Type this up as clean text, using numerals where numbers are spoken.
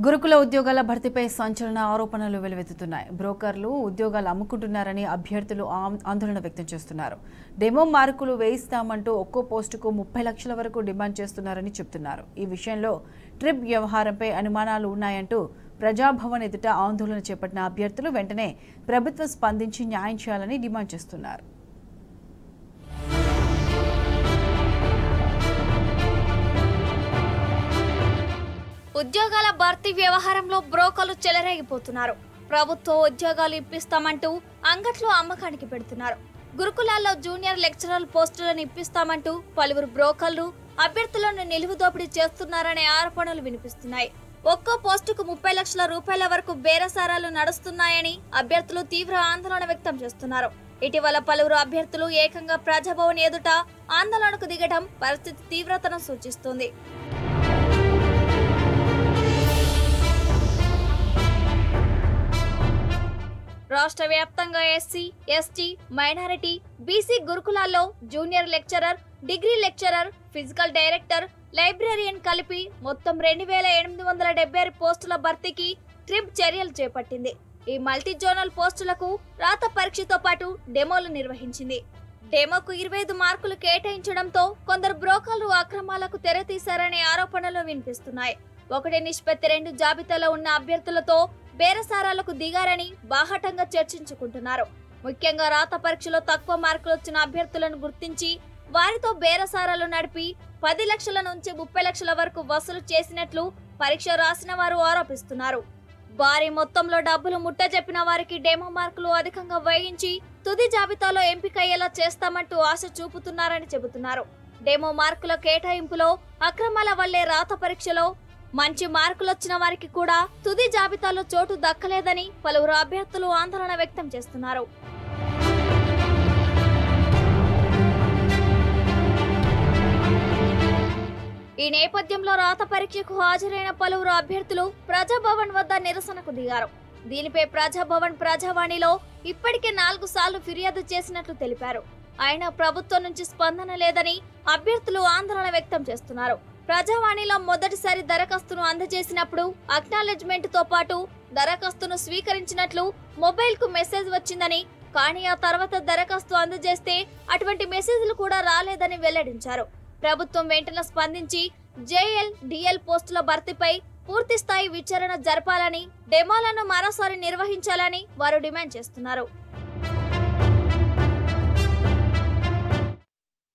గురుకుల ఉద్యోగాల భర్తీపై సంచలన ఆరోపణలు వెలువెత్తుతున్నాయి. బ్రోకర్లు ఉద్యోగాలు అమ్ముకుంటున్నారని అభ్యర్థులు ఆందోళన వ్యక్తం చేస్తున్నారు. డెమో మార్కులు వేయిస్తామంటూ ఒక్కో పోస్టుకు 30 లక్షల వరకు డిమాండ్ చేస్తున్నారని చెబుతున్నారు. ఈ విషయంలో ట్రిప్ వ్యవహారంపై అనుమానాలు ఉన్నాయంటూ ప్రజాభవన్ ఎదుట ఆందోళన చేపట్టిన అభ్యర్థులు వెంటనే ప్రభుత్వం స్పందించి న్యాయం చేయాలని డిమాండ్ చేస్తున్నారు. ఉద్యోగాల భర్తీ వ్యవహారంలో బ్రోకర్లు చెలరేగిపోతున్నారు. ప్రభుత్వ ఉద్యోగాలు ఇప్పిస్తామంటూ అంగట్లో అమ్మకానికి పెడుతున్నారు. గురుకులాల్లో జూనియర్ లెక్చరర్ పోస్టులను ఇప్పిస్తామంటూ పలువురు బ్రోకర్లు అభ్యర్థులను నిలువుదోపిడీ చేస్తున్నారనే ఆరోపణలు వినిపిస్తున్నాయి. ఒక్కో పోస్టుకు 30 లక్షల రూపాయల వరకు బేరసారాలు నడుస్తున్నాయని అభ్యర్థులు తీవ్ర ఆందోళన వ్యక్తం చేస్తున్నారు. ఇటీవల పలువురు అభ్యర్థులు ఏకంగా ప్రజాభవన్ ఎదుట ఆందోళనకు దిగడం పరిస్థితి తీవ్రతను సూచిస్తోంది. రాష్ట్ర వ్యాప్తంగా ఎస్సీ, ఎస్టీ, మైనారిటీ, బీసీ గురుకులాల్లో junior lecturer, degree lecturer, physical director, librarian కలిపి మొత్తం 2876 పోస్టుల భర్తీకి ట్రిప్ చర్యలు చేపట్టింది. ఈ మల్టీ జోనల్ పోస్టులకు రాత పరీక్షతో పాటు డెమోలు నిర్వహించింది. డెమోకు 25 మార్కులు కేటాయించడంతో కొందరు బ్రోకర్లు అక్రమాలకు తెరతీశారనే ఆరోపణలు వినిపిస్తున్నాయి. 1:2 జాబితాలో ఉన్న అభ్యర్థులతో బేరసారాలకు దిగారని బాహాటంగా చర్చించుకుంటున్నారు. ముఖ్యంగా రాత పరీక్షలో తక్కువ మార్కులు వచ్చిన అభ్యర్థులను గుర్తించి వారితో బేరసారాలు నడిపి 10 లక్షల నుంచి 30 లక్షల వరకు వసూలు చేసినట్లు పరీక్ష రాసిన వారు ఆరోపిస్తున్నారు. భారీ మొత్తంలో డబ్బులు ముట్టజెప్పిన వారికి డెమో మార్కులు అధికంగా వేయించి తుది జాబితాలో ఎంపికయ్యేలా చేస్తామంటూ ఆశ చూపుతున్నారని చెబుతున్నారు. డెమో మార్కుల కేటాయింపులో అక్రమాల వల్లే రాత పరీక్షలో మంచి మార్కులు వచ్చిన వారికి కూడా తుది జాబితాలో చోటు దక్కలేదని పలువురు అభ్యర్థులు ఆందోళన వ్యక్తం చేస్తున్నారు. ఈ నేపథ్యంలో రాత పరీక్షకు హాజరైన పలువురు అభ్యర్థులు ప్రజాభవన్ వద్ద నిరసనకు దిగారు. దీనిపై ప్రజాభవన్ ప్రజావాణిలో ఇప్పటికే 4 సార్లు ఫిర్యాదు చేసినట్లు తెలిపారు. అయినా ప్రభుత్వం నుంచి స్పందన లేదని అభ్యర్థులు ఆందోళన వ్యక్తం చేస్తున్నారు. ప్రజావాణిలో మొదటిసారి దరఖాస్తును అందజేసినప్పుడు అక్నాలెడ్జ్మెంట్ తో పాటు దరఖాస్తును స్వీకరించినట్లు మొబైల్ కు మెసేజ్ వచ్చిందని, కానీ ఆ తర్వాత దరఖాస్తు అందజేస్తే అటువంటి మెసేజ్లు కూడా రాలేదని వెల్లడించారు. ప్రభుత్వం వెంటనే స్పందించి జేఎల్, డిఎల్ పోస్టుల భర్తీపై పూర్తి స్థాయి విచారణ జరపాలని, డెమోలను మరోసారి నిర్వహించాలని వారు డిమాండ్ చేస్తున్నారు.